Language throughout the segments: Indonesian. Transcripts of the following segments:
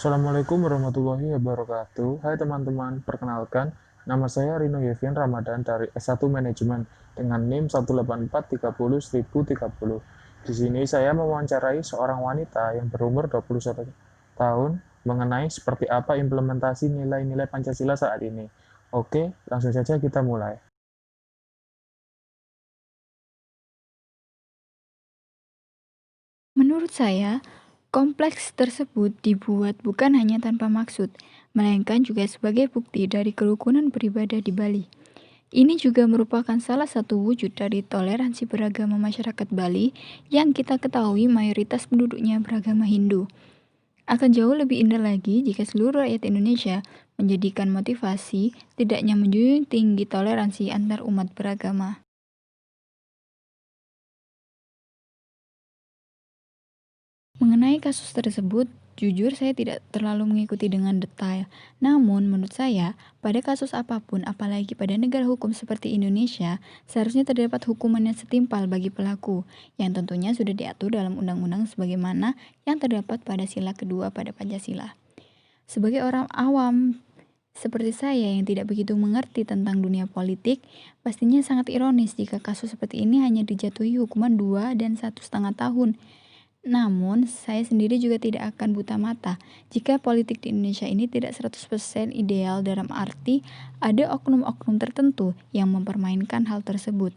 Assalamualaikum warahmatullahi wabarakatuh. Hai teman-teman, perkenalkan, nama saya Rino Yevin Ramadan dari S1 Manajemen dengan NIM 184301030. Di sini saya mewawancarai seorang wanita yang berumur 21 tahun mengenai seperti apa implementasi nilai-nilai Pancasila saat ini. Oke, langsung saja kita mulai. Menurut saya, kompleks tersebut dibuat bukan hanya tanpa maksud, melainkan juga sebagai bukti dari kerukunan beribadah di Bali. Ini juga merupakan salah satu wujud dari toleransi beragama masyarakat Bali yang kita ketahui mayoritas penduduknya beragama Hindu. Akan jauh lebih indah lagi jika seluruh rakyat Indonesia menjadikan motivasi tidaknya menjunjung tinggi toleransi antar umat beragama. Mengenai kasus tersebut, jujur saya tidak terlalu mengikuti dengan detail. Namun, menurut saya, pada kasus apapun, apalagi pada negara hukum seperti Indonesia, seharusnya terdapat hukuman yang setimpal bagi pelaku, yang tentunya sudah diatur dalam undang-undang sebagaimana yang terdapat pada sila kedua pada Pancasila. Sebagai orang awam, seperti saya yang tidak begitu mengerti tentang dunia politik, pastinya sangat ironis jika kasus seperti ini hanya dijatuhi hukuman 2 dan 1,5 tahun. Namun, saya sendiri juga tidak akan buta mata jika politik di Indonesia ini tidak 100% ideal dalam arti ada oknum-oknum tertentu yang mempermainkan hal tersebut.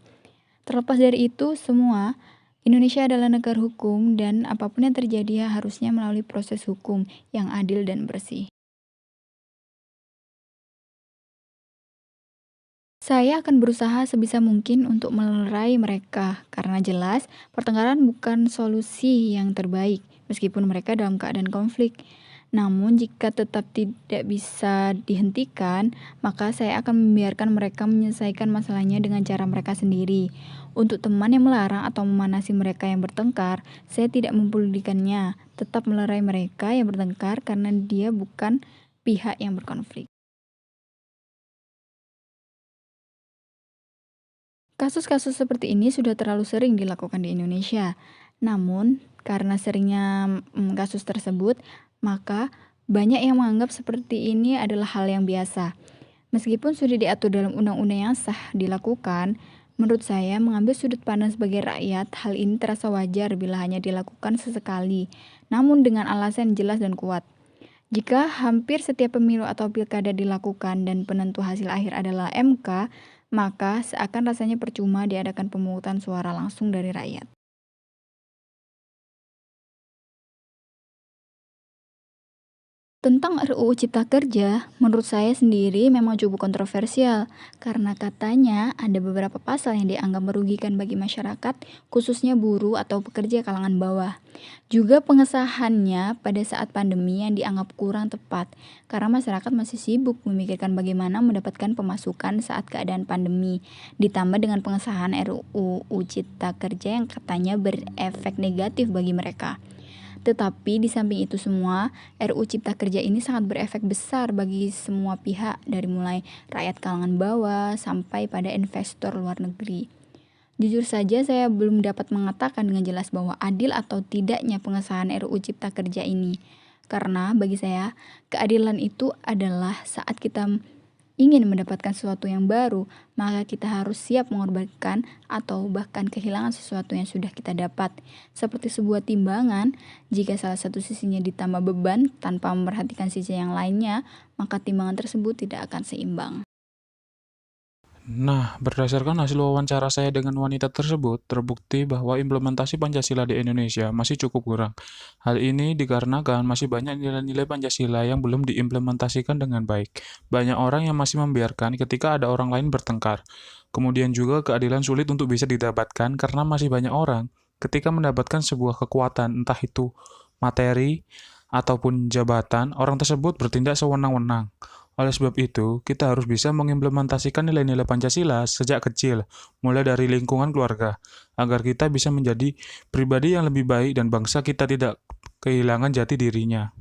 Terlepas dari itu semua, Indonesia adalah negara hukum dan apapun yang terjadi harusnya melalui proses hukum yang adil dan bersih. Saya akan berusaha sebisa mungkin untuk melerai mereka, karena jelas pertengkaran bukan solusi yang terbaik, meskipun mereka dalam keadaan konflik. Namun, jika tetap tidak bisa dihentikan, maka saya akan membiarkan mereka menyelesaikan masalahnya dengan cara mereka sendiri. Untuk teman yang melarang atau memanasi mereka yang bertengkar, saya tidak mempedulikannya, tetap melerai mereka yang bertengkar karena dia bukan pihak yang berkonflik. Kasus-kasus seperti ini sudah terlalu sering dilakukan di Indonesia. Namun, karena seringnya kasus tersebut, maka banyak yang menganggap seperti ini adalah hal yang biasa. Meskipun sudah diatur dalam undang-undang yang sah dilakukan, menurut saya mengambil sudut pandang sebagai rakyat, hal ini terasa wajar bila hanya dilakukan sesekali, namun dengan alasan jelas dan kuat. Jika hampir setiap pemilu atau pilkada dilakukan dan penentu hasil akhir adalah MK, maka seakan rasanya percuma diadakan pemungutan suara langsung dari rakyat. Tentang RUU Cipta Kerja, menurut saya sendiri memang cukup kontroversial karena katanya ada beberapa pasal yang dianggap merugikan bagi masyarakat, khususnya buruh atau pekerja kalangan bawah. Juga pengesahannya pada saat pandemi yang dianggap kurang tepat karena masyarakat masih sibuk memikirkan bagaimana mendapatkan pemasukan saat keadaan pandemi. Ditambah dengan pengesahan RUU Cipta Kerja yang katanya berefek negatif bagi mereka. Tetapi di samping itu semua, RUU Cipta Kerja ini sangat berefek besar bagi semua pihak dari mulai rakyat kalangan bawah sampai pada investor luar negeri. Jujur saja saya belum dapat mengatakan dengan jelas bahwa adil atau tidaknya pengesahan RUU Cipta Kerja ini. Karena bagi saya, keadilan itu adalah saat kita ingin mendapatkan sesuatu yang baru, maka kita harus siap mengorbankan atau bahkan kehilangan sesuatu yang sudah kita dapat. Seperti sebuah timbangan, jika salah satu sisinya ditambah beban tanpa memperhatikan sisi yang lainnya, maka timbangan tersebut tidak akan seimbang. Nah, berdasarkan hasil wawancara saya dengan wanita tersebut, terbukti bahwa implementasi Pancasila di Indonesia masih cukup kurang. Hal ini dikarenakan masih banyak nilai-nilai Pancasila yang belum diimplementasikan dengan baik. Banyak orang yang masih membiarkan ketika ada orang lain bertengkar. Kemudian juga keadilan sulit untuk bisa didapatkan karena masih banyak orang ketika mendapatkan sebuah kekuatan, entah itu materi ataupun jabatan, orang tersebut bertindak sewenang-wenang. Oleh sebab itu, kita harus bisa mengimplementasikan nilai-nilai Pancasila sejak kecil, mulai dari lingkungan keluarga, agar kita bisa menjadi pribadi yang lebih baik dan bangsa kita tidak kehilangan jati dirinya.